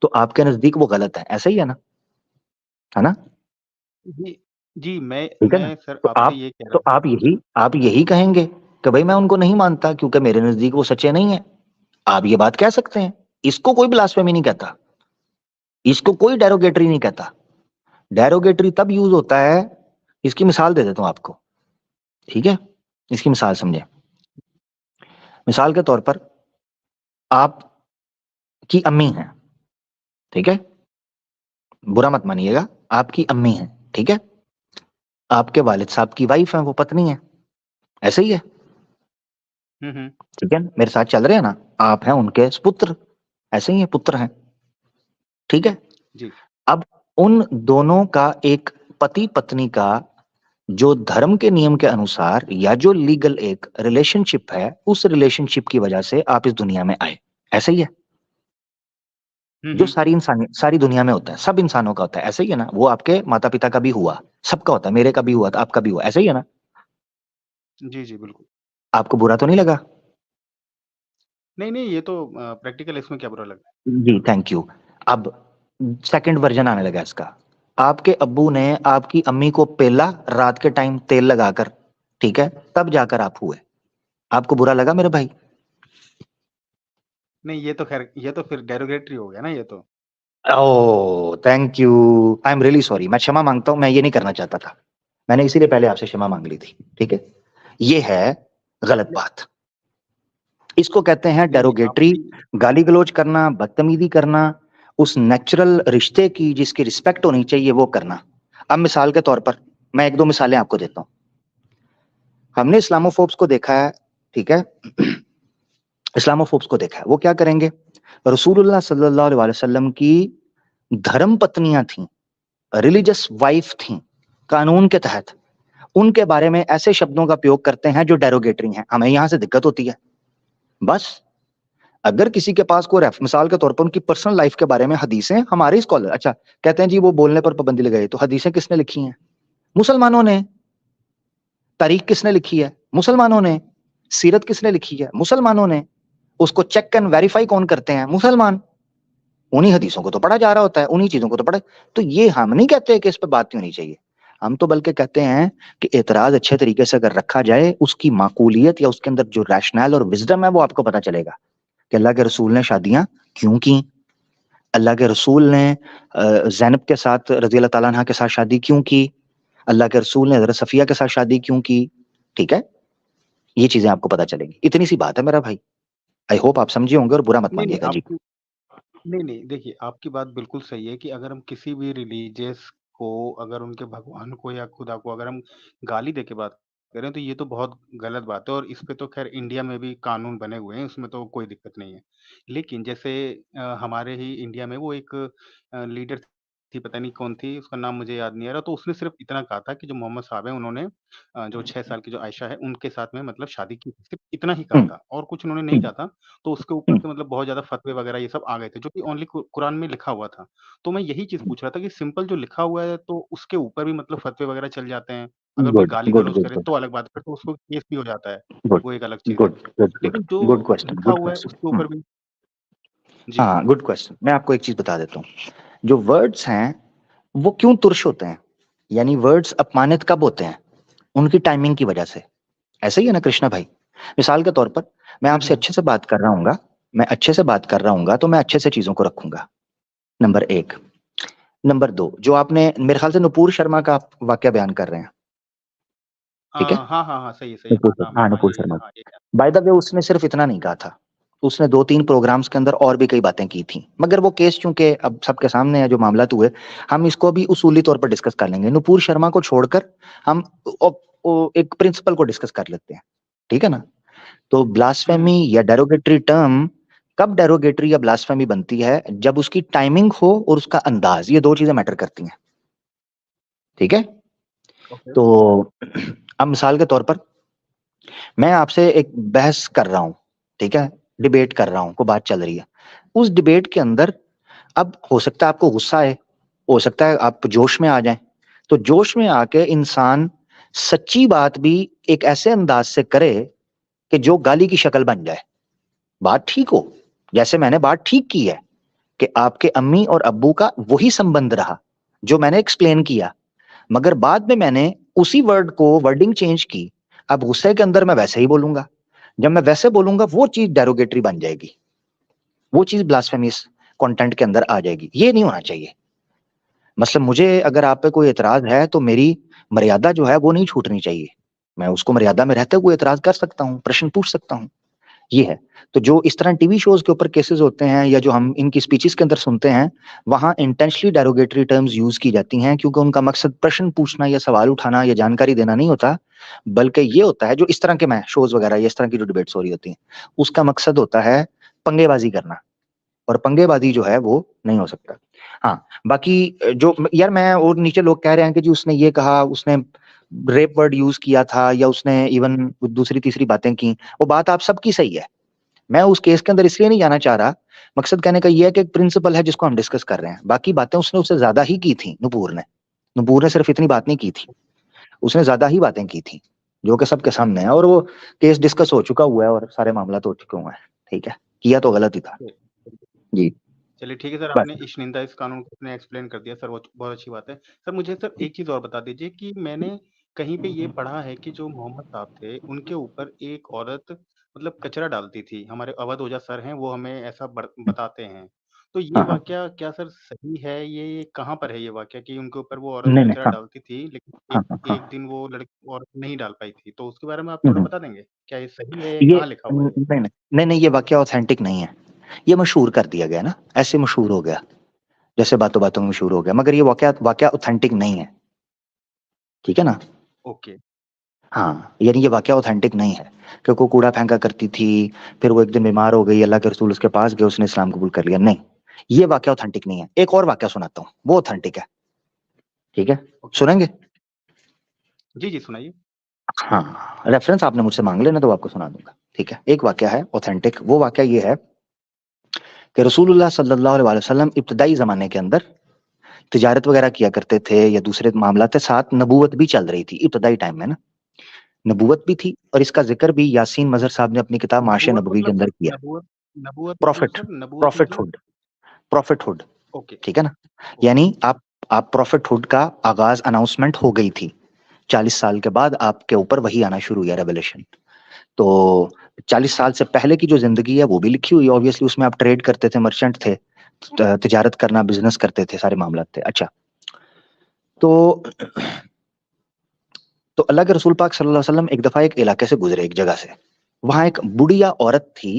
तो आपके नजदीक वो गलत है, ऐसा ही है ना? जी, जी, ठीक है ना? मैं सर तो आपसे आप ये कह रहा तो था। आप यही कहेंगे कि भाई मैं उनको नहीं मानता क्योंकि मेरे नजदीक वो सच्चे नहीं है। आप ये बात कह सकते हैं। इसको कोई ब्लास्फेमी नहीं कहता, इसको कोई डेरोगेटरी नहीं कहता। डेरोगेटरी तब यूज होता है, इसकी मिसाल दे देता हूं आपको, ठीक है? इसकी मिसाल समझे। मिसाल के तौर पर आपकी अम्मी है, ठीक है? बुरा मत मानिएगा, आपकी अम्मी है, ठीक है? आपके वालिद साहब की वाइफ है, वो पत्नी है, ऐसे ही है, हुँ। ठीक है? मेरे साथ चल रहे हैं ना? आप हैं उनके पुत्र, ऐसे ही है, पुत्र हैं, ठीक है? जी। अब उन दोनों का एक पति पत्नी का जो धर्म के नियम के अनुसार या जो लीगल एक रिलेशनशिप है, उस रिलेशनशिप की वजह से आप इस दुनिया में आए, ऐसे ही है। जो हुँ। सारी दुनिया में होता है, सब इंसानों का होता है, ऐसे ही है ना? वो आपके माता पिता का भी हुआ, सबका होता है, मेरे का भी हुआ, आपका भी हुआ, ऐसे ही है ना? जी, बिल्कुल। आपको बुरा तो नहीं लगा? नहीं, ये तो प्रैक्टिकल, इसमें क्या बुरा लगा? जी, थैंक यू। अब सेकंड वर्जन आने लगा इसका। आपके अब्बू ने आपकी अम्मी को पेला रात के टाइम तेल लगाकर, ठीक है? तब जाकर आप हुए। आपको बुरा लगा मेरे भाई? नहीं, ये तो ख़ैर, ये तो फिर डेरोगेटरी हो गया ना ये तो। Oh! Thank you. I am really sorry. मैं क्षमा माँगता हूँ, मैं ये नहीं करना चाहता था। मैंने इसीलिए पहले आपसे क्षमा माँग ली थी, ठीक है? ये है गलत नहीं, बात। इसको कहते हैं नहीं, डेरोगेटरी, आपकी गाली-गलौज करना, बदतमीज़ी करना, उस नेचुरल रिश्ते की जिसकी रिस्पेक्ट होनी चाहिए वो करना। अब मिसाल के तौर पर मैं 1-2 मिसालें आपको देता हूँ। हमने इस्लामोफोब्स को देखा है, ठीक है? इस्लामोफोब्स को देखा है, वो क्या करेंगे? रसूलुल्लाह सल्लल्लाहु अलैहि वसल्लम की धर्म पत्नियाँ थीं, रिलीजियस वाइफ थीं, कानून के तहत। उनके बारे में ऐसे शब्दों का प्रयोग करते हैं जो डेरोगेटरी हैं। हमें यहाँ से दिक्कत होती है। बस अगर किसी के पास कोई मिसाल के तौर पर उनकी पर्सनल लाइफ के बारे में हदीसें, हमारे स्कॉलर अच्छा कहते हैं जी वो बोलने पर पाबंदी लगाई, तो हदीसें किसने लिखी हैं? मुसलमानों ने। तारीख किसने लिखी है? मुसलमानों ने। सीरत किसने लिखी है? मुसलमानों ने। उसको चेक एंड वेरीफाई कौन करते हैं? मुसलमान। उन्हीं हदीसों को तो पढ़ा जा रहा होता है, उन्हीं चीजों को तो पढ़ा। तो ये हम नहीं कहते कि इस पर बात नहीं होनी चाहिए। हम तो बल्कि कहते हैं कि एतराज अच्छे तरीके से अगर रखा जाए, उसकी माकूलियत या उसके अंदर जो रैशनल और विजडम है वो आपको पता चलेगा कि अल्लाह के रसूल ने शादियां क्यों की। अल्लाह के रसूल ने ज़ैनब के साथ रज़ी अल्लाह ताला अन्हा के साथ शादी क्यों की? अल्लाह के रसूल ने हज़रत सफ़िया के साथ शादी क्यों की? ठीक है? ये चीज़ें आपको पता चलेंगी। इतनी सी बात है मेरा भाई। आई होप आप समझे होंगे और बुरा मत नहीं, मानिएगा जी। आपकी नहीं, देखिए, आपकी बात बिल्कुल सही है कि अगर हम किसी भी रिलीजियस को, अगर उनके भगवान को या खुदा को अगर हम गाली दे के बात करें, तो ये तो बहुत गलत बात है, और इस पे तो ख़ैर इंडिया में भी कानून बने हुए हैं, उसमें तो कोई दिक्कत नहीं है। लेकिन जैसे हमारे ही इंडिया में वो एक लीडर थी, पता नहीं कौन थी, उसका नाम मुझे याद नहीं आ रहा, तो उसने सिर्फ़ इतना कहा था कि जो मोहम्मद साहब हैं, उन्होंने जो 6 साल की जो आयशा है, उनके साथ में मतलब शादी की थी, सिर्फ़ इतना ही कहा हुँ, था, और कुछ उन्होंने नहीं हुँ, कहा था। तो उसके ऊपर हुँ, से मतलब बहुत ज़्यादा फ़तवे वग़ैरह ये सब आ गए थे, जो कि ओनली कुरान में लिखा हुआ था। तो मैं यही चीज़ पूछ रहा था कि सिंपल जो लिखा हुआ है, तो उसके ऊपर भी मतलब फ़तवे वग़ैरह चल जाते हैं। अगर कोई गुड, गुड, गाली-गलौज गुड, करे गुड, तो अलग बात है, फिर तो उसको केस भी हो जाता है, गुड, वो एक अलग चीज़ है। गुड, गुड, गुड, लेकिन जो गुड क्वेश्चन, लिखा गुड हुआ है क्वेश्चन। उसके हुँ, ऊपर भी। जी। हाँ, गुड क्वेश्चन। मैं आपको एक चीज़ बता देता हूँ। जो वर्ड्स हैं, वो क्यों तुर्श होते हैं? यानी वर्ड्स अपमानित कब होते हैं? उनकी टाइमिंग की वजह से। ऐसा ही है ना कृष्णा भाई? मिसाल के तौर पर मैं हुँ, आपसे हुँ। अच्छे से बात कर रहा हूँगा, मैं अच्छे से बात कर रहा हूँगा तो मैं अच्छे से चीज़ों को रखूँगा, नंबर 1। नंबर 2 जो आपने मेरे ख़्याल से नुपुर शर्मा का आप वाकया बयान कर रहे हैं, ठीक है? हाँ, सही है, नुपुर हाँ, शर्मा, नाम है, हाँ, हाँ, नुपुर ये शर्मा। हाँ, ये है। बाय द वे उसने सिर्फ़ इतना नहीं कहा था। उसने 2-3 प्रोग्राम्स के अंदर और भी कई बातें की थी। मगर वो केस चूँकि अब सबके सामने है जो मामलात हुए, हम इसको भी उसूली तौर पर डिस्कस कर लेंगे। नुपुर शर्मा को छोड़कर हम ओ ओ एक प्रिंसिपल को डिस्कस कर लेते हैं, ठीक है ना? तो हुँ। ब्लास्फेमी या डेरोगेटरी टर्म कब डेरोगेटरी या ब्लास्फेमी बनती है? जब उसकी टाइमिंग हो और उसका अंदाज़, ये 2 चीज़ें मैटर करती हैं, ठीक है? ओके। तो अब मिसाल के तौर पर मैं आपसे एक बहस कर रहा हूँ, ठीक है? डिबेट कर रहा हूँ, कोई बात चल रही है। उस डिबेट के अंदर अब हो सकता है आपको गुस्सा आए, हो सकता है आप जोश में आ जाएँ। तो जोश में आके इंसान सच्ची बात भी एक ऐसे अंदाज़ से करे कि जो गाली की शक्ल बन जाए। बात ठीक हो, जैसे मैंने बात ठीक की है, कि आपके अम्मी और अब्बू का वही संबंध रहा जो मैंने एक्सप्लेन किया, मगर बाद में मैंने उसी वर्ड को वर्डिंग चेंज की। अब गुस्से के अंदर मैं वैसे ही बोलूंगा, जब मैं वैसे बोलूंगा वो चीज डेरोगेटरी बन जाएगी, वो चीज ब्लास्फेमियस कंटेंट के अंदर आ जाएगी। ये नहीं होना चाहिए। मतलब मुझे अगर आप पे कोई एतराज है तो मेरी मर्यादा जो है वो नहीं छूटनी चाहिए, मैं उसको मर्यादा में रहते हुए एतराज कर सकता हूँ, प्रश्न पूछ सकता हूँ। ये है। तो जो इस तरह टीवी शोज के ऊपर केसेस होते हैं या जो हम इनकी स्पीचेस के अंदर सुनते हैं, वहां इंटेंशनली डेरोगेटरी टर्म्स यूज की जाती हैं, क्योंकि उनका मकसद प्रश्न पूछना या सवाल उठाना या जानकारी देना नहीं होता, बल्कि ये होता है जो इस तरह के मैं शोज वगैरह या इस तरह की जो डिबेट्स हो रही होती हैं, उसका मकसद होता है पंगेबाजी करना, और पंगेबाजी जो है वो नहीं हो सकता। हाँ, बाकी जो यार मैं, और नीचे लोग कह रहे हैं कि जी उसने ये कहा, उसने रेप वर्ड यूज किया था, या उसने इवन दूसरी तीसरी बातें की, वो बात आप सबकी सही है। मैं उस केस के अंदर इसलिए नहीं जाना चाह रहा। मकसद कहने का ये है कि एक प्रिंसिपल है जिसको हम डिस्कस कर रहे हैं, बाकी बातें उसने उससे ज्यादा ही की थी। नुपुर ने सिर्फ इतनी बात नहीं की थी, उसने ज्यादा ही बातें की थी, जो कि सबके सामने है, और वो केस डिस्कस हो चुका हुआ है और सारे मामला तो हो चुके हुए हैं। ठीक है, किया तो गलत ही था। जी, चलिए ठीक है सर, बस। आपने इश्निंदा इस कानून को आपने एक्सप्लेन कर दिया सर, वो बहुत अच्छी बात है। सर मुझे सर एक चीज़ और बता दीजिए कि मैंने कहीं पे ये पढ़ा है कि जो मोहम्मद साहब थे, उनके ऊपर एक औरत मतलब कचरा डालती थी। हमारे अवध ओझा सर हैं, वो हमें ऐसा बताते हैं। तो ये हाँ हाँ, वाकया क्या सर सही है? ये कहाँ पर है ये वाकया कि उनके ऊपर वो औरत नहीं नहीं, कचरा हाँ डालती थी, लेकिन हाँ एक हाँ हाँ। एक दिन वो लड़की औरत नहीं डाल पाई थी। तो उसके बारे में आप थोड़ा हम्म, बता देंगे? क्या ये सही है? ये ये कहाँ लिखा हुआ है? नहीं नहीं नहीं नहीं, ये वाक्य ऑथेंटिक नहीं है। ये मशहूर कर दिया गया ना, ऐसे मशहूर हो गया, जैसे बातों बातों में मशहूर हो गया, मगर ये वाक्य वाक्य ऑथेंटिक नहीं है। ठीक है ना। ओके। हाँ, यानी ये वाकया ऑथेंटिक नहीं है, क्योंकि वो कूड़ा फेंका करती थी, फिर वो एक दिन बीमार हो गई, अल्लाह के रसूल उसके पास गए, उसने इस्लाम कबूल कर लिया। नहीं, ये वाकया ऑथेंटिक नहीं है। एक और वाकया सुनाता हूँ, वो ऑथेंटिक है। ठीक है, ओके। सुनेंगे? जी, जी, सुनाइए। हाँ, रेफरेंस आपने मुझसे मांग लेना तो आपको सुना दूंगा। ठीक है, एक वाकया है ऑथेंटिक। वो वाकया ये है कि रसूलुल्लाह सल्लल्लाहु अलैहि वसल्लम इब्तदाई जमाने के अंदर तिजारत वगैरह किया करते थे, या दूसरे मामला के साथ नबूवत भी चल रही थी इब्तदाई टाइम में ना, नबूवत भी थी, और इसका जिक्र भी यासीन मजहर साहब ने अपनी किताब माशे नबूवत नबवी के मतलब अंदर किया। नबूवत नबूवत मतलब प्रॉफिट, सर नबूवत मतलब प्रॉफिटहुड, प्रॉफिटहुड। ओके, ठीक है ना। ओके, यानी आप प्रॉफिटहुड का आगाज अनाउंसमेंट हो गई थी, 40 साल के बाद आपके ऊपर वही आना शुरू हुआ, रेवलेशन। तो 40 साल से पहले की जो जिंदगी है वो भी लिखी हुई है, ऑब्वियसली उसमें आप ट्रेड करते थे, मर्चेंट थे, तिजारत करना, बिजनेस करते थे, सारे मामला थे। अच्छा, तो तो अल्लाह के रसूल पाक सल्लल्लाहु अलैहि वसल्लम एक दफा एक इलाके से गुजरे, एक जगह से। वहां एक बुढ़िया औरत थी,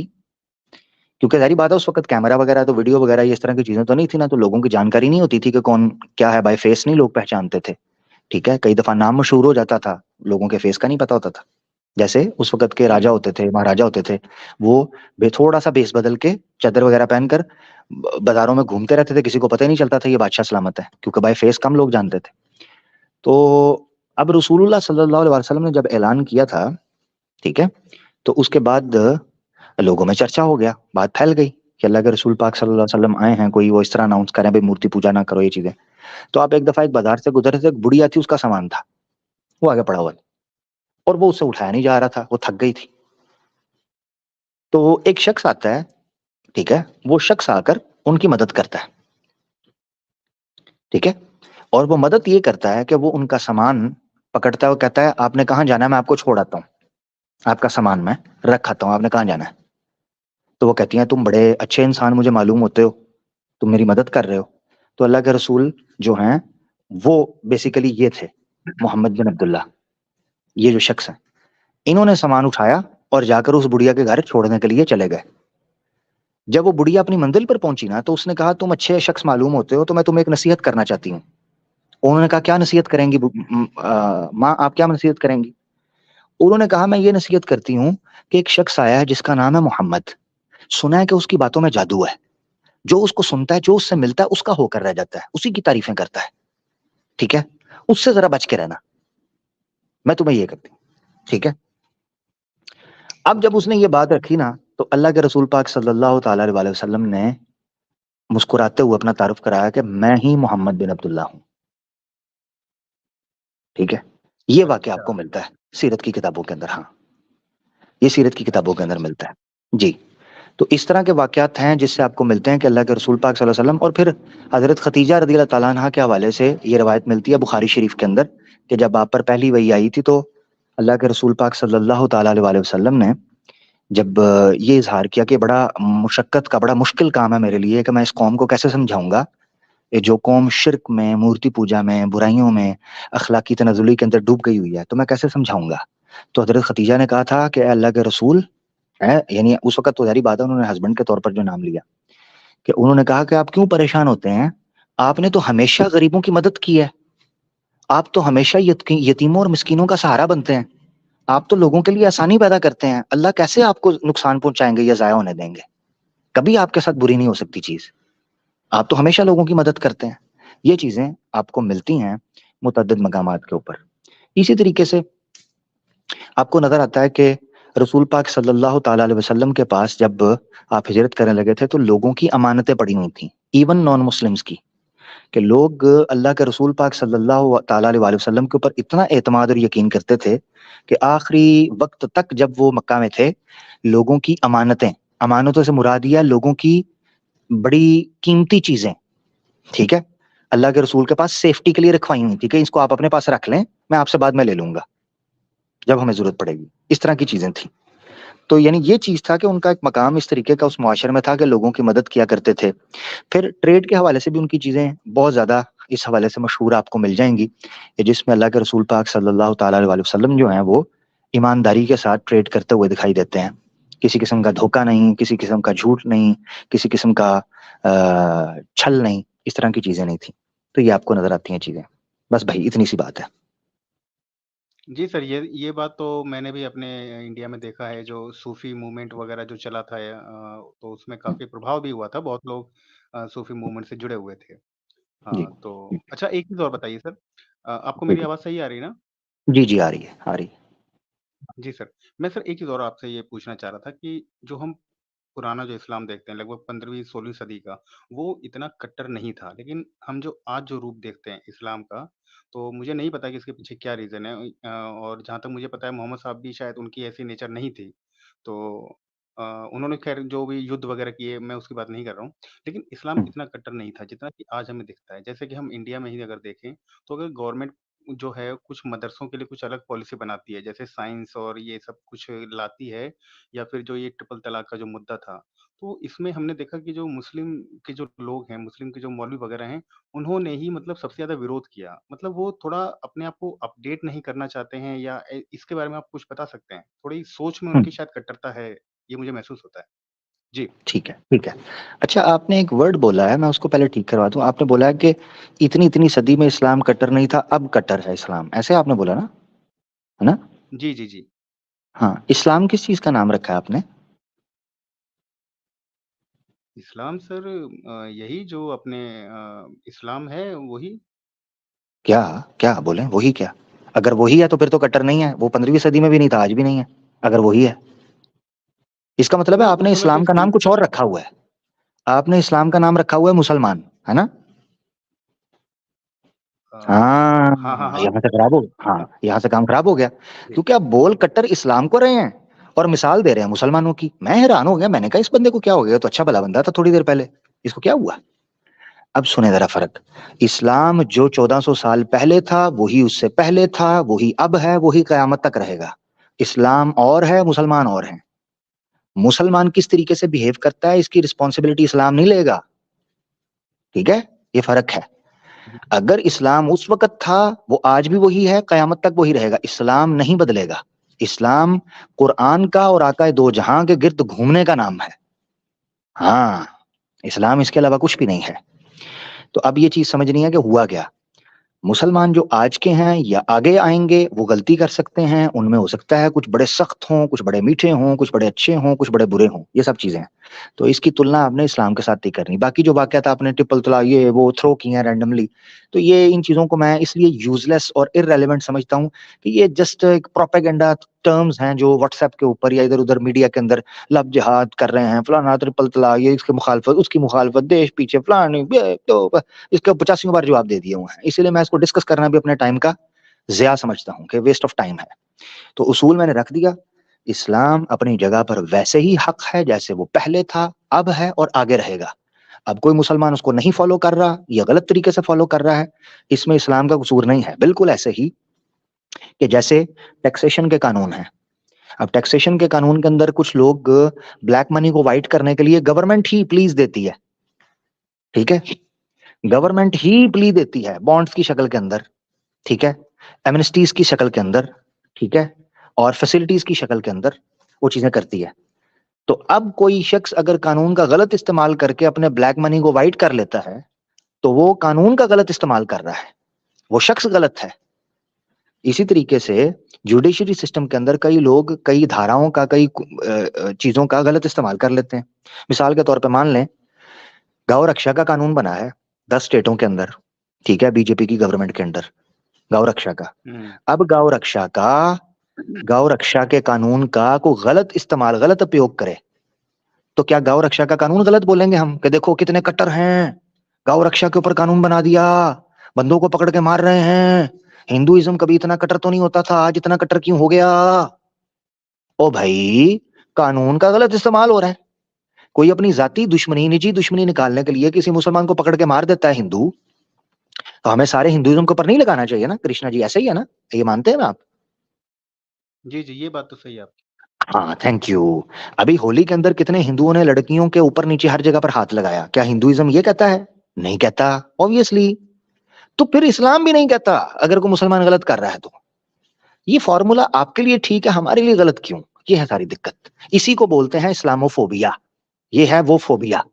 क्योंकि जारी बात है उस वक्त कैमरा वगैरह तो वीडियो वगैरह ये इस तरह की चीजें तो नहीं थी ना, तो लोगों की जानकारी नहीं होती थी कि कौन क्या है, बाय फेस नहीं लोग पहचानते थे। ठीक है, कई दफा नाम मशहूर हो जाता था, लोगों के फेस का नहीं पता होता था। जैसे उस वक्त के राजा हुँ, होते थे, महाराजा होते थे, वो थोड़ा सा बेस बदल के चादर वगैरह पहनकर बाजारों में घूमते रहते थे, किसी को पता ही नहीं चलता था ये बादशाह सलामत है, क्योंकि बाय फेस कम लोग जानते थे। तो अब रसूलुल्लाह सल्लल्लाहु अलैहि वसल्लम ने जब ऐलान किया था, ठीक है, तो उसके बाद लोगों में चर्चा हो गया, बात फैल गई कि अल्लाह के रसूल पाक सल्लल्लाहु अलैहि वसल्लम आए हैं, कोई वो इस तरह अनाउंस करें भाई मूर्ति पूजा ना करो, ये चीजें। तो आप एक दफा एक बाजार से गुजरे थे, एक बुढ़िया थी, उसका सामान था, वो आगे पड़ा हुआ था, और वो उससे उठाया नहीं जा रहा था, वो थक गई थी। तो एक शख्स आता है, ठीक है, वो शख्स आकर उनकी मदद करता है। ठीक है, और वो मदद ये करता है कि वो उनका सामान पकड़ता है, वो कहता है आपने कहाँ जाना है, मैं आपको छोड़ आता हूँ, आपका सामान मैं रख आता हूँ, आपने कहाँ जाना है। तो वो कहती हैं तुम बड़े अच्छे इंसान मुझे मालूम होते हो, तुम मेरी मदद कर रहे हो। तो अल्लाह के रसूल जो हैं वो बेसिकली ये थे, मोहम्मद बिन अब्दुल्ला, ये जो शख्स है, इन्होंने सामान उठाया और जाकर उस बुढ़िया के घर छोड़ने के लिए चले गए। जब वो बुढ़िया अपनी मंजिल पर पहुंची ना, तो उसने कहा तुम अच्छे शख्स मालूम होते हो, तो मैं तुम्हें एक नसीहत करना चाहती हूँ। उन्होंने कहा क्या नसीहत करेंगी माँ, आप क्या नसीहत करेंगी? उन्होंने कहा मैं ये नसीहत करती हूँ कि एक शख्स आया है जिसका नाम है मोहम्मद, सुना है कि उसकी बातों में जादू है, जो उसको सुनता है, जो उससे मिलता है, उसका होकर रह जाता है, उसी की तारीफें करता है। ठीक है, उससे जरा बच के रहना, मैं तुम्हें ये कहती हूँ। ठीक है, अब जब ओके। उसने ये बात रखी ना, तो अल्लाह के रसूल पाक सल्लल्लाहु ताला अलैहि वसल्लम ने मुस्कुराते हुए अपना तारुफ कराया कि मैं ही मोहम्मद बिन अब्दुल्ला हूँ। ठीक है, ये वाक्य अच्छा, आपको मिलता है सीरत की किताबों के अंदर। हाँ, ये सीरत की किताबों के अच्छा, अंदर अच्छा। मिलता है। जी। तो इस तरह के वाक़यात हैं जिससे आपको मिलते हैं कि अल्लाह के रसूल पाक सल्लल्लाहु अलैहि वसल्लम, और फिर हज़रत खदीजा रज़ियल्लाहु ताला अन्हा के हवाले से ये रिवायत मिलती है बुखारी शरीफ के अंदर कि जब आप पर पहली वही आई थी तो अल्लाह के रसूल पाक सल्लल्लाहु ताला अलैहि वसल्लम ने जब ये इज़हार किया कि बड़ा मुशक्कत का बड़ा मुश्किल काम है मेरे लिए कि मैं इस कौम को कैसे समझाऊँगा, ये जो कौम शिर्क में, मूर्ति पूजा में, बुराइयों में, अखलाकी तनज़्ज़ुली के अंदर डूब गई हुई है, तो मैं कैसे समझाऊँगा? तो हज़रत खदीजा ने कहा था कि अल्लाह के रसूल हैं, यानी उस वक़्त तो ज़ाहिर बात है उन्होंने हस्बैंड के तौर पर जो नाम लिया, कि उन्होंने कहा कि आप क्यों परेशान होते हैं? आपने तो हमेशा गरीबों की मदद की है। आप तो हमेशा यतीमों और मिस्कीनों का सहारा बनते हैं। आप तो लोगों के लिए आसानी पैदा करते हैं। अल्लाह कैसे आपको नुकसान पहुँचाएँगे या ज़ाया होने देंगे? कभी आपके साथ बुरी नहीं हो सकती चीज़। आप तो हमेशा लोगों की मदद करते हैं। ये चीज़ें आपको मिलती हैं मुतअद्दिद मकामात के ऊपर। इसी तरीके से आपको नज़र आता है कि रसूल पाक सल्लल्लाहु ताला अलैहि वसल्लम के पास जब आप हिजरत करने लगे थे, तो लोगों की अमानतें पड़ी हुई थी, इवन नॉन मुस्लिम्स की, कि लोग अल्लाह के रसूल पाक सल्लल्लाहु ताला अलैहि वसल्लम के ऊपर इतना एतमाद और यकीन करते थे कि आखिरी वक़्त तक जब वो मक्का में थे, लोगों की अमानतें, अमानतों से मुराद ये है लोगों की बड़ी कीमती चीज़ें, ठीक है? अल्लाह के रसूल के पास सेफ्टी के लिए रखवाई हुई थी कि इसको आप अपने पास रख लें, मैं आपसे बाद में ले लूँगा, जब हमें ज़रूरत पड़ेगी। इस तरह की चीज़ें थी। तो यानी ये चीज़ था कि उनका एक मकाम इस तरीके का उस मुआशरे में था कि लोगों की मदद किया करते थे। फिर ट्रेड के हवाले से भी उनकी चीज़ें बहुत ज़्यादा इस हवाले से मशहूर आपको मिल जाएँगी, कि जिसमें अल्लाह के रसूल पाक सल्लल्लाहु ताला अलैहि वसल्लम जो हैं वो ईमानदारी के साथ ट्रेड करते हुए दिखाई देते हैं। किसी किस्म का धोखा नहीं, किसी किस्म का झूठ नहीं, किसी किस्म का छल नहीं, इस तरह की चीज़ें नहीं थी। तो ये आपको नज़र आती हैं चीज़ें। बस भाई इतनी सी बात है। जी सर, ये बात तो मैंने भी अपने इंडिया में देखा है, जो सूफ़ी मूवमेंट वगैरह जो चला था तो उसमें हुँ, काफ़ी प्रभाव भी हुआ था, बहुत लोग सूफ़ी मूवमेंट से जुड़े हुए थे। जी। हाँ, तो अच्छा एक चीज़ और बताइए सर, आपको मेरी बिल्कुल। आवाज़ सही आ रही है ना? जी, जी, आ रही है, आ रही है। जी सर, मैं सर एक चीज़ और आपसे ये पूछना चाह रहा था कि जो हम पुराना जो इस्लाम देखते हैं लगभग 15वीं-16वीं सदी का, वो इतना कट्टर नहीं था। लेकिन हम जो आज जो रूप देखते हैं इस्लाम का, तो मुझे नहीं पता कि इसके पीछे क्या रीज़न है और जहाँ तक मुझे पता है मोहम्मद साहब भी शायद उनकी ऐसी नेचर नहीं थी। तो अ, उन्होंने ख़ैर जो भी युद्ध वग़ैरह किए, मैं उसकी बात नहीं कर रहा हूँ। लेकिन इस्लाम हुँ, इतना कट्टर नहीं था जितना कि आज हमें दिखता है। जैसे कि हम इंडिया में ही अगर देखें, तो अगर गवर्नमेंट जो है कुछ मदरसों के लिए कुछ अलग पॉलिसी बनाती है, जैसे साइंस और ये सब कुछ लाती है या फिर जो ये ट्रिपल तलाक का जो मुद्दा था, तो इसमें हमने देखा कि जो मुस्लिम के जो लोग हैं, मुस्लिम के जो मौलवी वगैरह हैं, उन्होंने ही मतलब सबसे ज़्यादा विरोध किया। मतलब वो थोड़ा अपने आप को अपडेट नहीं करना चाहते हैं या इसके बारे में आप कुछ बता सकते हैं? थोड़ी सोच में हुँ। उनकी शायद कट्टरता है, ये मुझे महसूस होता है। जी। ठीक है, ठीक है। अच्छा आपने एक वर्ड बोला है, मैं उसको पहले ठीक करवा दूँ। आपने बोला है कि इतनी-इतनी सदी में इस्लाम कट्टर नहीं था, अब कट्टर है इस्लाम, ऐसे आपने बोला ना? है ना? जी, जी, जी। हाँ, इस्लाम किस चीज़ का नाम रखा है आपने? इस्लाम सर यही जो अपने इस्लाम है वही। क्या? क्या बोलें, वही क्या? अगर वही है तो फिर तो कट्टर नहीं है, वो 15वीं सदी में भी नहीं था, आज भी नहीं है, अगर वही है। इसका मतलब है मतलब आपने उस समय तो इस्लाम का नाम कुछ और रखा हुआ है। आपने इस्लाम का नाम रखा हुआ है मुसलमान, है ना? हाँ, हाँ, हाँ, हाँ। यहाँ से खराब हो हाँ, यहाँ से काम खराब हो गया, जी। क्योंकि आप बोल कट्टर इस्लाम को रहे हैं और मिसाल दे रहे हैं मुसलमानों की। मैं हैरान हो गया, मैंने कहा इस बंदे को क्या हो गया? ये तो अच्छा भला बंदा था थोड़ी देर पहले, इसको क्या हुआ? अब सुने ज़रा फ़र्क, इस्लाम जो 1400 साल पहले था, वही उससे पहले था, वही अब है, वही कयामत तक रहेगा। इस्लाम और है, मुसलमान और हैं। मुसलमान किस तरीके से बिहेव करता है, इसकी रिस्पॉन्सिबिलिटी इस्लाम नहीं लेगा, ठीक है? ये फ़र्क है। अगर इस्लाम उस वक़्त था, वो आज भी वही है, कयामत तक वही रहेगा। इस्लाम नहीं बदलेगा। इस्लाम कुरान का और आका दो जहां के गिर्द घूमने का नाम है। हाँ, इस्लाम इसके अलावा कुछ भी नहीं है। तो अब ये चीज़ समझनी है कि हुआ क्या? मुसलमान जो आज के हैं या आगे आएँगे, वो गलती कर सकते हैं। उनमें हो सकता है कुछ बड़े सख्त हों, कुछ बड़े मीठे हों, कुछ बड़े अच्छे हों, कुछ बड़े बुरे हों, ये सब चीज़ें हैं। तो इसकी तुलना आपने इस्लाम के साथ नहीं करनी। बाकी जो वाक़यात आपने ट्रिपल तलाक ये वो थ्रो किए हैं रैंडमली, तो ये इन चीज़ों को मैं इसलिए यूज़लेस और इर्रेलेवेंट समझता हूँ कि ये जस्ट एक प्रोपेगेंडा टर्म्स हैं जो व्हाट्सएप के ऊपर या इधर-उधर मीडिया के अंदर लब जिहाद कर रहे हैं, फलाना ट्रिपल तलाक, ये इसकी मुखालफत, उसकी मुखालफत, देश पीछे फलानी ये तो इसका 85 बार जवाब दे दिए हुए हैं। इसीलिए मैं इसको डिस्कस करना भी अपने टाइम का ज़िया समझता हूँ कि वेस्ट ऑफ टाइम है। तो उसूल मैंने रख दिया, इस्लाम अपनी जगह पर वैसे ही हक है जैसे वो पहले था, अब है और आगे रहेगा। अब कोई मुसलमान उसको नहीं फॉलो कर रहा या गलत तरीके से फॉलो कर रहा है, इसमें इस्लाम का कसूर नहीं है। बिल्कुल ऐसे ही कि जैसे टैक्सेशन के कानून हैं। अब टैक्सेशन के कानून के अंदर कुछ लोग ब्लैक मनी को वाइट करने के लिए गवर्नमेंट ही प्लीज देती है, ठीक है, गवर्नमेंट ही प्ली देती है बॉन्ड्स की शक्ल के अंदर, ठीक है, एमनेस्टीज की शक्ल के अंदर, ठीक है, और फैसिलिटीज की शक्ल के अंदर वो चीजें करती है। तो अब कोई शख्स अगर कानून का गलत इस्तेमाल करके अपने ब्लैक मनी को वाइट कर लेता है, तो वो कानून का गलत इस्तेमाल कर रहा है, वो शख्स गलत है। इसी तरीके से जुडिशरी सिस्टम के अंदर कई लोग कई धाराओं का, कई चीजों का गलत इस्तेमाल कर लेते हैं। मिसाल के तौर पे मान लें, गौ रक्षा का कानून बना है 10 स्टेटों के अंदर, ठीक है, बीजेपी की गवर्नमेंट के अंदर, गौ रक्षा का। अब गौ रक्षा के कानून का कोई गलत इस्तेमाल, गलत उपयोग करे, तो क्या गौ रक्षा का कानून गलत बोलेंगे हम कि देखो कितने कट्टर हैं, गौ रक्षा के ऊपर कानून बना दिया, बंदों को पकड़ के मार रहे हैं, हिंदुइज्म कभी इतना कट्टर तो नहीं होता था, आज इतना कट्टर क्यों हो गया? ओ भाई, कानून का गलत इस्तेमाल हो रहा है। कोई अपनी जाति दुश्मनी, निजी दुश्मनी निकालने के लिए किसी मुसलमान को पकड़ के मार देता है हिंदू, तो हमें सारे हिंदुइज्म के ऊपर नहीं लगाना चाहिए ना कृष्णा जी, ऐसे ही है ना? ये मानते हैं ना आप? जी, जी, ये बात तो सही है आपकी। हाँ, थैंक यू। अभी होली के अंदर कितने हिंदुओं ने लड़कियों के ऊपर नीचे हर जगह पर हाथ लगाया? क्या हिंदुइज्म ये कहता है? नहीं कहता, ऑब्वियसली। तो फिर इस्लाम भी नहीं कहता अगर कोई मुसलमान गलत कर रहा है तो। ये फॉर्मूला आपके लिए ठीक है, हमारे लिए गलत क्यों? ये है सारी दिक्कत। इसी को बोलते हैं इस्लामोफोबिया। ये है वो फोबिया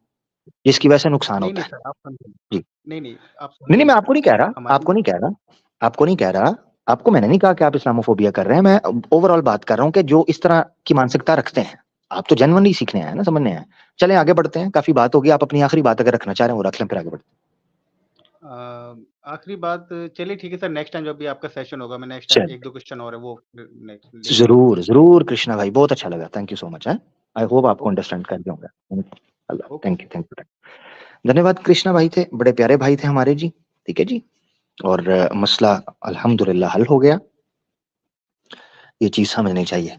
जिसकी वजह से नुकसान नहीं, होता नहीं है। सर, आप समझे जी। नहीं, नहीं, आप नहीं, नहीं, समझे मैं नहीं। आपको नहीं कह रहा, हमारी आपको नहीं कह रहा, आपको नहीं कह रहा, आपको मैंने नहीं कहा कि आप इस्लामोफोबिया कर रहे हैं। मैं ओवरऑल बात कर रहा हूँ कि जो इस तरह की मानसिकता रखते हैं, आप तो जेन्युइनली सीखने आए हैं ना, समझने आए हैं। चलें आगे बढ़ते हैं, काफी बात होगी, आप अपनी आखिरी बात अगर रखना चाह रहे हैं वो रख लें, फिर आगे बढ़ते आखिरी बात, चलिए ठीक है सर, नेक्स्ट टाइम जब भी आपका सेशन होगा, मैं नेक्स्ट हैं। टाइम चल, 1-2 क्वेश्चन और है वो नेक्स्ट लेके आऊँगा। जरूर जरूर कृष्णा भाई, बहुत अच्छा लगा, थैंक यू सो मच है। आई होप आपको ओके, अंडरस्टैंड कर दिया होगा। Allah, okay thank you, sir. Thank you. धन्यवाद। कृष्णा भाई थे, बड़े प्यारे भाई थे हमारे जी, ठीक है जी। और मसला अल्हम्दुलिल्लाह हल हो गया, ये चीज समझनी चाहिए।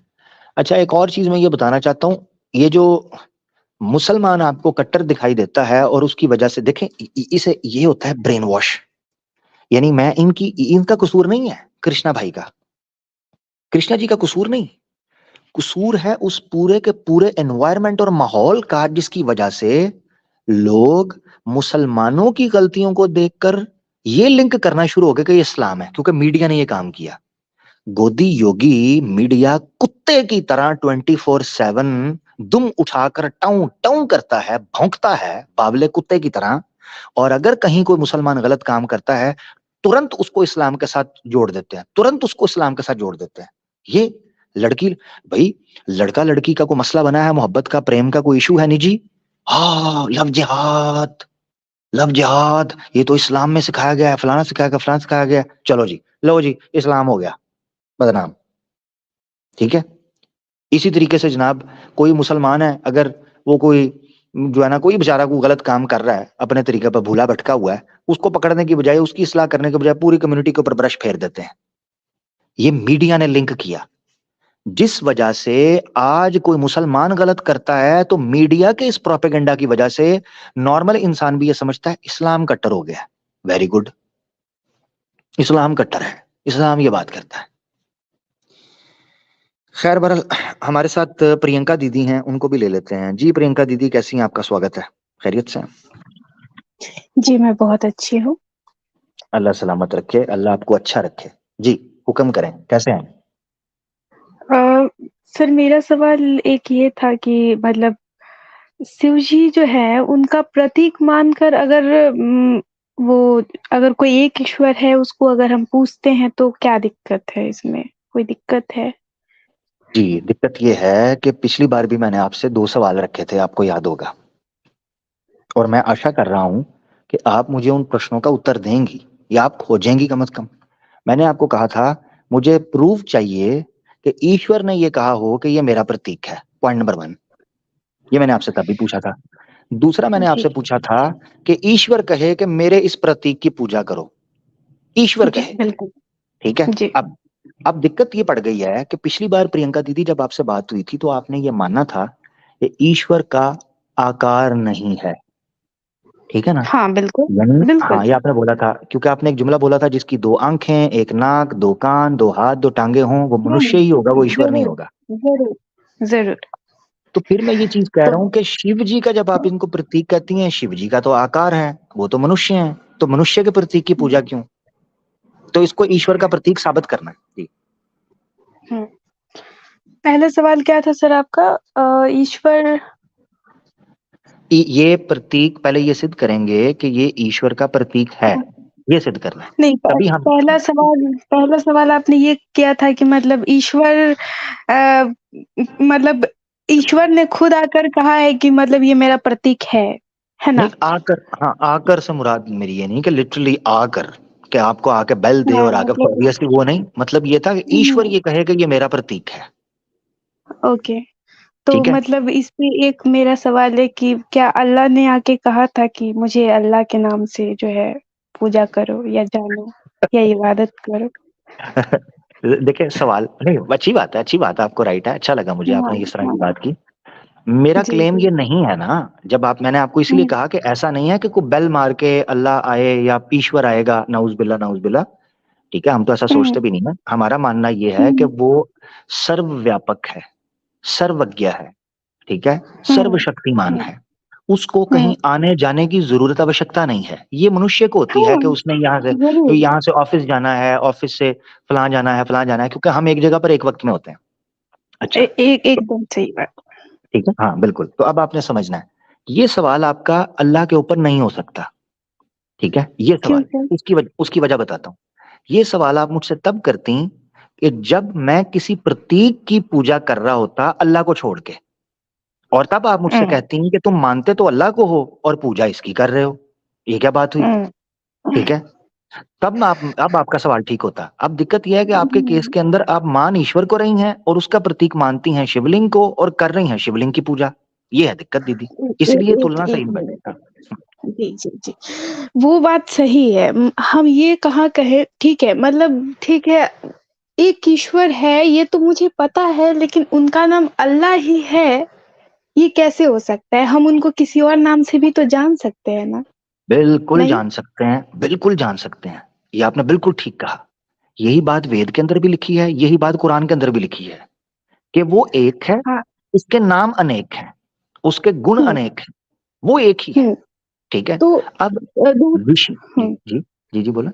अच्छा, एक और चीज मैं ये बताना चाहता हूँ, ये जो मुसलमान आपको कट्टर दिखाई देता है और उसकी वजह से देखें, इसे ये होता है ब्रेन वॉश। यानी मैं इनका कसूर नहीं है कृष्णा भाई का, कृष्णा जी का कसूर नहीं, कसूर है उस पूरे के पूरे एनवायरनमेंट और माहौल का, जिसकी वजह से लोग मुसलमानों की गलतियों को देखकर ये लिंक करना शुरू हो गए कि ये इस्लाम है, क्योंकि मीडिया ने ये काम किया। गोदी योगी मीडिया कुत्ते की तरह 24/7 दुम उठाकर टाऊ टाऊ करता है, भौंकता है बावले कुत्ते की तरह। और अगर कहीं कोई मुसलमान गलत काम करता है, तुरंत उसको इस्लाम के साथ जोड़ देते हैं, तुरंत उसको इस्लाम के साथ जोड़ देते हैं। ये लड़की, भाई, लड़का लड़की का कोई मसला बना है, मोहब्बत का, प्रेम का कोई इशू है निजी, हाँ, लव जिहाद, लव जिहाद, ये तो इस्लाम में सिखाया गया है, फलाना सिखाया गया, फलाना सिखाया गया, चलो जी, लो जी, इस्लाम हो गया बदनाम, ठीक है। इसी तरीके से जनाब, कोई मुसलमान है, अगर वो कोई जो है ना, कोई बेचारा कोई गलत काम कर रहा है, अपने तरीके पर भूला भटका हुआ है, उसको पकड़ने की बजाय, उसकी इस्लाह करने के बजाय पूरी कम्युनिटी के ऊपर ब्रश फेर देते हैं। ये मीडिया ने लिंक किया, जिस वजह से आज कोई मुसलमान गलत करता है तो मीडिया के इस प्रोपेगेंडा की वजह से नॉर्मल इंसान भी ये समझता है इस्लाम कट्टर हो गया। वेरी गुड, इस्लाम कट्टर है, इस्लाम ये बात करता है। खैर बहरहाल, हमारे साथ प्रियंका दीदी हैं, उनको भी ले लेते हैं। जी प्रियंका दीदी, कैसी हैं? आपका स्वागत है, खैरियत से हैं? जी, मैं बहुत अच्छी हूँ। अल्लाह सलामत रखे, अल्लाह आपको अच्छा रखे। जी, हुक्म करें, कैसे हैं? सर, मेरा सवाल एक ये था कि मतलब शिव जी जो है, उनका प्रतीक मानकर वो अगर कोई एक ईश्वर है, उसको अगर हम पूजते हैं तो क्या दिक्कत है इसमें? कोई दिक्कत है? जी, दिक्कत ये है कि पिछली बार भी मैंने आपसे 2 सवाल रखे थे, आपको याद होगा, और मैं आशा कर रहा हूं कि आप मुझे उन प्रश्नों का उत्तर देंगी या आप खोजेंगी कम से कम। मैंने आपको कहा था, मुझे प्रूफ चाहिए कि ईश्वर ने ये कहा हो कि ये मेरा प्रतीक है, पॉइंट नंबर 1। ये मैंने आपसे तभी पूछा था। दूसरा मैंने जी, आपसे पूछा था कि ईश्वर कहे कि मेरे इस प्रतीक की पूजा करो, ईश्वर जी, कहे, बिल्कुल। ठीक है। जी, अब अब दिक्कत ये पड़ गई है कि पिछली बार प्रियंका दीदी जब आपसे बात हुई थी तो आपने ये मानना था कि ईश्वर का आकार नहीं है, ठीक है ना? हाँ, बिल्कुल, यानी बिल्कुल। हाँ, ये आपने बोला था, क्योंकि आपने एक जुमला बोला था, जिसकी 2 आंखें, 1 नाक, 2 कान, 2 हाथ, 2 टांगे हों, वो मनुष्य ही होगा, वो ईश्वर नहीं ज़रूर, होगा। ज़रूर, ज़रूर। तो फिर मैं ये चीज कह तो रहा हूँ कि शिव जी का जब आप इनको प्रतीक कहती हैं, शिव जी का तो आकार है, वो तो मनुष्य हैं, तो मनुष्य के प्रतीक की पूजा क्यों? तो इसको ईश्वर का प्रतीक साबित करना है जी। हुँ, पहला सवाल क्या था सर आपका? ईश्वर ये प्रतीक पहले ये सिद्ध करेंगे कि ये ईश्वर का प्रतीक है, ये सिद्ध करना है, नहीं, तभी हम पहला सवाल आपने ये किया था कि मतलब मतलब ईश्वर ने खुद आकर कहा है कि मतलब ये मेरा प्रतीक है नहीं, ना? आकर, हाँ, आकर से मुराद मेरी ये नहीं कि लिटरली आकर, कि आपको आके बेल दे हाँ, और आके, मतलब ऑब्वियसली वो नहीं, मतलब ये था कि ईश्वर ये कहे कि ये मेरा प्रतीक है, ओके। तो ठीक है? मतलब इस पे एक मेरा सवाल है कि क्या अल्लाह ने आके कहा था कि मुझे अल्लाह के नाम से जो है पूजा करो या जानो या इबादत करो? देखिए सवाल नहीं, अच्छी बात है, अच्छी बात है, आपको राइट है, अच्छा लगा मुझे हाँ, आपने इस तरह की हाँ। बात की। मेरा जी, क्लेम जी। ये नहीं है ना, जब आप, मैंने आपको इसलिए हुँ, कहा कि ऐसा नहीं है कि कोई बेल मार के अल्लाह आए या ईश्वर आएगा, नाउज बिल्ला नाउज बिल्ला, ठीक है, हम तो ऐसा हुँ, सोचते भी नहीं है। हमारा मानना ये है कि हुँ, वो सर्वव्यापक है, सर्वज्ञ है, ठीक है, हुँ, सर्वशक्तिमान हुँ, है, उसको हुँ। कहीं आने जाने की जरूरत, आवश्यकता नहीं है। ये मनुष्य को होती है हाँ, कि उसने ज़रूर। यहाँ से ऑफिस जाना है, ऑफिस से फलां जाना है, फलां जाना है, क्योंकि हम एक जगह पर एक वक्त में होते हैं। अच्छा, एकदम सही बात। ठीक है, हाँ बिल्कुल। तो अब आपने समझना है, ये सवाल आपका अल्लाह के ऊपर नहीं हो सकता, ठीक है, ये क्यों सवाल, सर? उसकी वजह बताता हूँ। ये सवाल आप मुझसे तब करती कि जब मैं किसी प्रतीक की पूजा कर रहा होता अल्लाह को छोड़ के, और तब आप मुझसे हुँ, कहती हैं कि तुम मानते तो अल्लाह को हो और पूजा इसकी कर रहे हो, ये क्या बात हुई? हुँ, ठीक है, तब मैं अब आपका सवाल ठीक होता। अब दिक्कत यह है कि आपके केस हुँ, के अंदर आप मान ईश्वर को रही हैं और उसका प्रतीक मानती हैं शिवलिंग को, और कर रही हैं शिवलिंग की पूजा, ये है दिक्कत दीदी, इसलिए तुलना सही एक नहीं मिनट। बैठेगा। जी, जी, जी। वो बात सही है। हम ये कहाँ कहें ठीक है, मतलब ठीक है, एक ईश्वर है ये तो मुझे पता है, लेकिन उनका नाम अल्लाह ही है, ये कैसे हो सकता है? हम उनको किसी और नाम से भी तो जान सकते हैं ना? बिल्कुल नहीं? जान सकते हैं, बिल्कुल जान सकते हैं, ये आपने बिल्कुल ठीक कहा। यही बात वेद के अंदर भी लिखी है, यही बात कुरान के अंदर भी लिखी है कि वो एक है, हाँ। उसके नाम अनेक हैं, उसके गुण हुँ, अनेक हैं, वो एक ही है, हुँ। ठीक है? तो अब विष्णु जी, हुँ। जी, जी, जी बोला।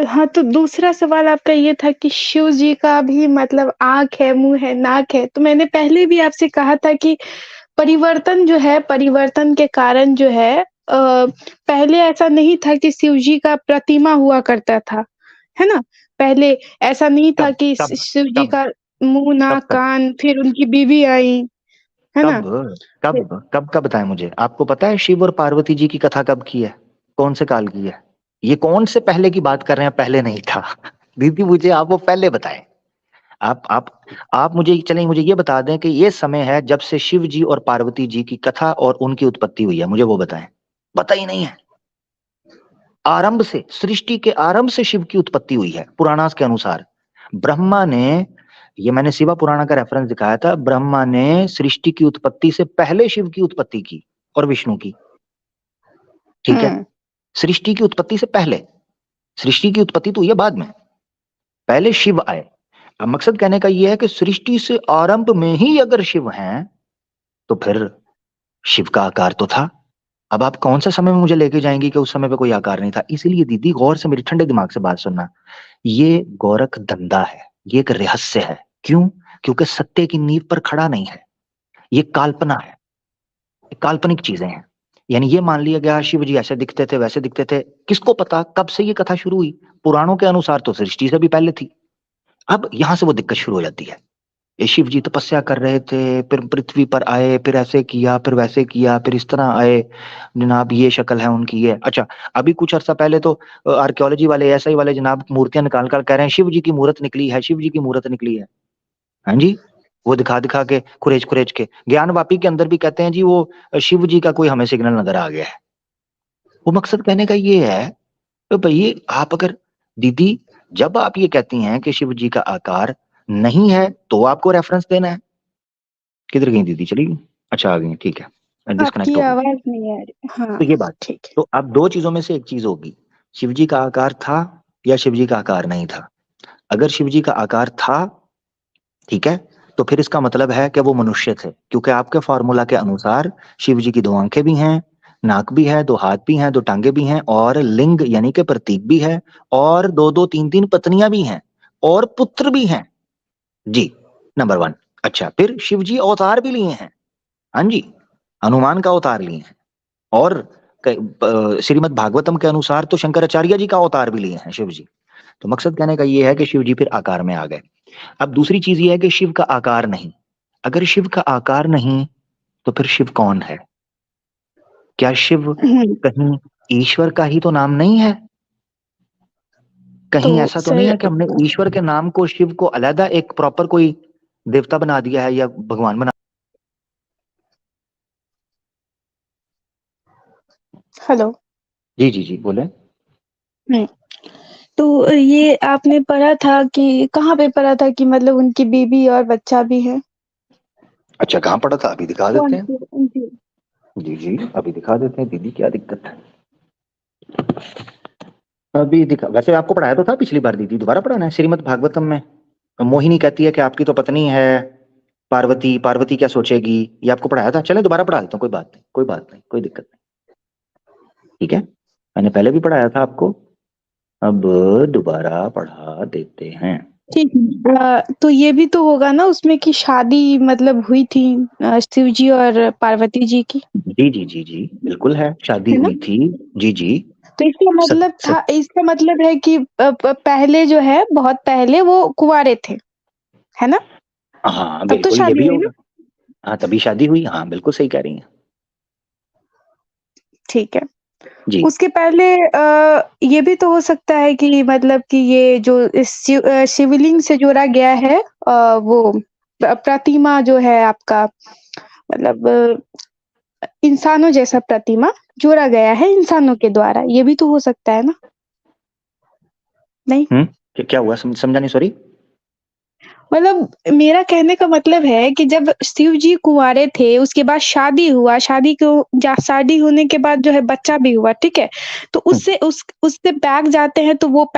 हाँ, तो दूसरा सवाल आपका ये था कि शिव जी का भी मतलब आँख है, मुँह है, नाक है। तो मैंने पहले भी आपसे कहा था कि परिवर्तन जो है, परिवर्तन के कारण जो है पहले ऐसा नहीं था कि शिव जी का प्रतिमा हुआ करता था, है ना? पहले ऐसा नहीं था कब कि कब शिव जी कब का मुँह, कब नाक, कब कान, फिर उनकी बीवी आई, है ना? कब फिर कब का बताएं मुझे, आपको पता है शिव और पार्वती जी की कथा कब की है, कौन से काल की है? ये कौन से पहले की बात कर रहे हैं, पहले नहीं था। दीदी मुझे आप वो पहले बताएं। आप आप आप मुझे चलें, मुझे ये बता दें कि ये समय है जब से शिव जी और पार्वती जी की कथा और उनकी उत्पत्ति हुई है, मुझे वो बताएं। पता ही नहीं है। आरंभ से, सृष्टि के आरंभ से शिव की उत्पत्ति हुई है पुराणास के अनुसार। ब्रह्मा ने, ये मैंने शिवा पुराण का रेफरेंस दिखाया था, ब्रह्मा ने सृष्टि की उत्पत्ति से पहले शिव की उत्पत्ति की और विष्णु की, ठीक है? हुँ, सृष्टि की उत्पत्ति से पहले, सृष्टि की उत्पत्ति तो हुई है बाद में, पहले शिव आए। अब मकसद कहने का यह है कि सृष्टि से आरंभ में ही अगर शिव हैं, तो फिर शिव का आकार तो था। अब आप कौन सा समय में मुझे लेके जाएंगी कि उस समय पे कोई आकार नहीं था? इसीलिए दीदी गौर से, मेरी ठंडे दिमाग से बात सुनना, ये गोरख धंधा है, ये एक रहस्य है। क्यों? क्योंकि सत्य की नींव पर खड़ा नहीं है, ये काल्पना है, ये काल्पनिक चीजें हैं। यानी ये मान लिया गया शिव जी ऐसे दिखते थे, वैसे दिखते थे, किसको पता कब से ये कथा शुरू हुई? पुराणों के अनुसार तो सृष्टि से भी पहले थी। अब यहां से वो दिक्कत शुरू हो जाती है। ये शिव जी तपस्या कर रहे थे, फिर पृथ्वी पर आए, फिर ऐसे किया, फिर वैसे किया, फिर इस तरह आए, जनाब ये शक्ल है उनकी, ये अच्छा। अभी कुछ अर्सा पहले तो आर्कियोलॉजी वाले, एसआई वाले जनाब मूर्तियां निकाल कर कह रहे हैं शिव जी की मूर्त निकली है, शिव जी की मूर्त निकली है। हाँ जी, वो दिखा दिखा के, खुरेज खुरेज के, ज्ञान वापी के अंदर भी कहते हैं जी वो शिव जी का कोई हमें सिग्नल नजर आ गया है। वो मकसद कहने का ये है तो भई आप अगर, दीदी जब आप ये कहती हैं कि शिव जी का आकार नहीं है तो आपको रेफरेंस देना है। किधर गई दीदी, चली गई? अच्छा आ गई, ठीक है, डिस्कनेक्ट आपकी हो गई। आवाज नहीं आ रही। हाँ, तो ये बात, ठीक है। तो अब दो चीजों में से एक चीज होगी, शिव जी का आकार था या शिव जी का आकार नहीं था। अगर शिव जी का आकार था, ठीक है, तो फिर इसका मतलब है कि वो मनुष्य थे, क्योंकि आपके फॉर्मूला के अनुसार शिव जी की 2 आंखें भी हैं, नाक भी है, 2 हाथ भी हैं, 2 टांगे भी हैं, और लिंग यानी कि प्रतीक भी है, और 2-2 3-3 पत्नियां भी हैं, और पुत्र भी हैं। जी, नंबर 1। अच्छा, फिर शिव जी अवतार भी लिए हैं। हाँ जी, हनुमान का अवतार लिए हैं, और श्रीमद् भागवतम के अनुसार तो शंकराचार्य जी का अवतार भी लिए हैं शिव जी। तो मकसद कहने का ये है कि शिव जी फिर आकार में आ गए। अब दूसरी चीज ये है कि शिव का आकार नहीं। अगर शिव का आकार नहीं तो फिर शिव कौन है? क्या शिव कहीं ईश्वर का ही तो नाम नहीं है? कहीं तो ऐसा तो नहीं सर, है कि हमने ईश्वर के नाम को, शिव को अलग एक प्रॉपर कोई देवता बना दिया है या भगवान बना? हेलो। जी जी जी, बोले। हम्म तो ये आपने पढ़ा था कि कहाँ पे पढ़ा था कि मतलब उनकी बीबी और बच्चा भी है? अच्छा, कहाँ पढ़ा था? अभी दिखा देते कौन हैं। सी? जी। जी जी, अभी दिखा देते हैं दीदी, क्या दिक्कत है। अभी दिखा, वैसे आपको पढ़ाया तो था पिछली बार दीदी, दोबारा पढ़ाना है? श्रीमद् भागवतम में मोहिनी कहती है कि आपकी तो पत्नी है पार्वती, पार्वती क्या सोचेगी, ये आपको पढ़ाया था। चले दोबारा पढ़ा देता हूँ, कोई बात नहीं, कोई बात नहीं, कोई दिक्कत नहीं, ठीक है। मैंने पहले भी पढ़ाया था आपको, अब दोबारा पढ़ा देते हैं। ठीक है। तो ये भी तो होगा ना उसमें कि शादी मतलब हुई थी शिव जी और पार्वती जी की, जी जी जी जी, बिल्कुल है, शादी है ना? हुई थी। जी जी। तो इसका मतलब है कि पहले जो है, बहुत पहले वो कुंवारे थे, है ना? हाँ तब तो बिल्कुल, ये शादी भी हुई ना? होगा। हाँ, तभी शादी हुई, हाँ बिल्कुल सही कह रही हैं। ठीक है। जी। उसके पहले ये भी तो हो सकता है कि मतलब कि ये जो शिवलिंग से जोड़ा गया है, वो प्रतिमा जो है आपका, मतलब इंसानों जैसा प्रतिमा जोड़ा गया है इंसानों के द्वारा, ये भी तो हो सकता है ना? नहीं? क्या हुआ, समझा नहीं, सॉरी। मतलब मेरा कहने का मतलब है कि जब शिव जी कुँवारे थे, उसके बाद शादी हुआ, शादी होने के बाद जो है बच्चा भी हुआ, ठीक है? तो उससे बैक जाते हैं तो वो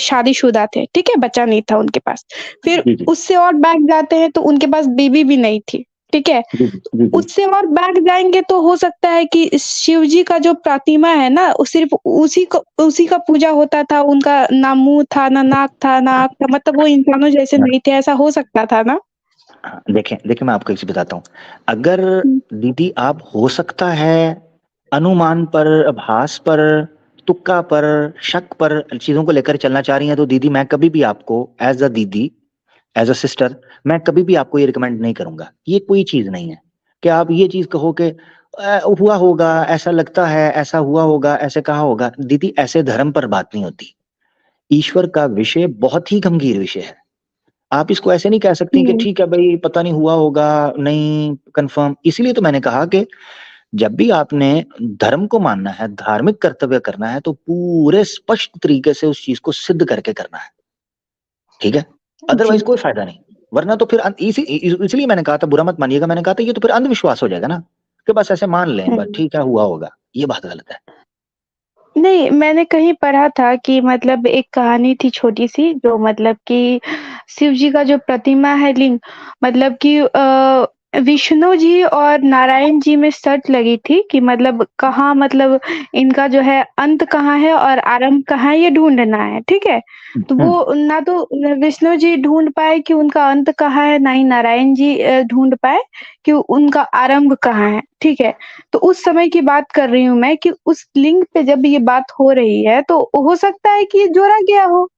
शादीशुदा थे, ठीक है? बच्चा नहीं था उनके पास। फिर जी जी उससे और बैक जाते हैं तो उनके पास बीवी भी नहीं थी, ठीक है? जी जी जी जी। उससे और बैक जाएँगे तो हो सकता है कि शिव जी का जो प्रतिमा है ना, वो सिर्फ़ उसी का पूजा होता था, उनका ना मुँह था, ना नाक था, ना आँख था, मतलब वो इंसानों जैसे नहीं थे, ऐसा हो सकता था ना? हाँ, देखें देखें, मैं आपको एक चीज बताता हूँ। अगर हुँ। दीदी आप हो सकता है अनुमान पर, आभास पर, तुक्का पर, शक पर चीजों को लेकर चलना चाह रही हैं, तो दीदी मैं कभी भी आपको एज अ दीदी, एज अ सिस्टर, मैं कभी भी आपको ये रिकमेंड नहीं करूंगा। ये कोई चीज नहीं है कि आप ये चीज कहो कि हुआ होगा, ऐसा लगता है, ऐसा हुआ होगा, ऐसे कहा होगा। दीदी ऐसे धर्म पर बात नहीं होती। ईश्वर का विषय बहुत ही गंभीर विषय है। आप इसको ऐसे नहीं कह सकती कि हुँ। ठीक है भाई, पता नहीं हुआ होगा, नहीं कंफर्म। इसीलिए तो मैंने कहा कि जब भी आपने धर्म को मानना है, धार्मिक कर्तव्य करना है, तो पूरे स्पष्ट तरीके से उस चीज को सिद्ध करके करना है, ठीक है। जी। अदरवाइज कोई फायदा नहीं। वरना तो फिर इसलिए मैंने कहा था, बुरा मत मानिएगा, मैंने कहा था ये तो फिर अंधविश्वास हो जाएगा ना, कि बस ऐसे मान लें, बस हुँ। ठीक है हुआ होगा। ये बात गलत है। नहीं, मैंने कहीं पढ़ा था कि मतलब एक कहानी थी छोटी-सी, जो मतलब कि शिव जी का जो प्रतिमा है लिंग, मतलब कि विष्णु जी और नारायण जी में शर्त लगी थी कि मतलब कहाँ, मतलब इनका जो है अंत कहाँ है और आरंभ कहाँ है, ये ढूँढना है, ठीक है? तो हम्म वो ना तो विष्णु जी ढूँढ पाए कि उनका अंत कहाँ है, ना ही नारायण जी ढूँढ पाए कि उनका आरंभ कहाँ है, ठीक है? तो उस समय की बात कर रही हूँ मैं कि उस लिंक पे जब ये बात हो रही है, तो हो सकता है कि ये जोड़ा गया हो।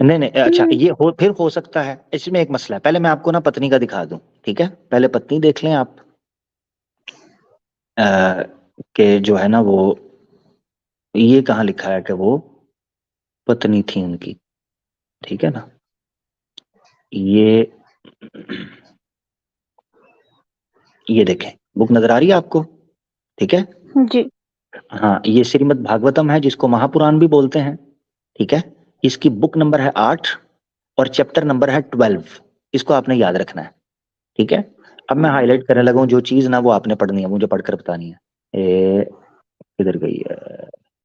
नहीं नहीं, अच्छा, हुँ। ये हो, फिर हो सकता है। इसमें एक मसला है, पहले मैं आपको ना पत्नी का दिखा दूं, ठीक है? पहले पत्नी देख लें आप, के जो है ना वो, ये कहाँ लिखा है कि वो पत्नी थी उनकी, ठीक है ना? ये ये देखें, बुक नजर आ रही है आपको? ठीक है। जी। हाँ, ये श्रीमद् भागवतम है, जिसको महापुराण भी बोलते हैं, ठीक है। इसकी बुक नंबर है 8 और चैप्टर नंबर है 12। इसको आपने याद रखना है, ठीक है। अब मैं हाईलाइट करने लगा हूं जो चीज ना वो आपने पढ़नी है, मुझे पढ़कर बतानी है। किधर गई है?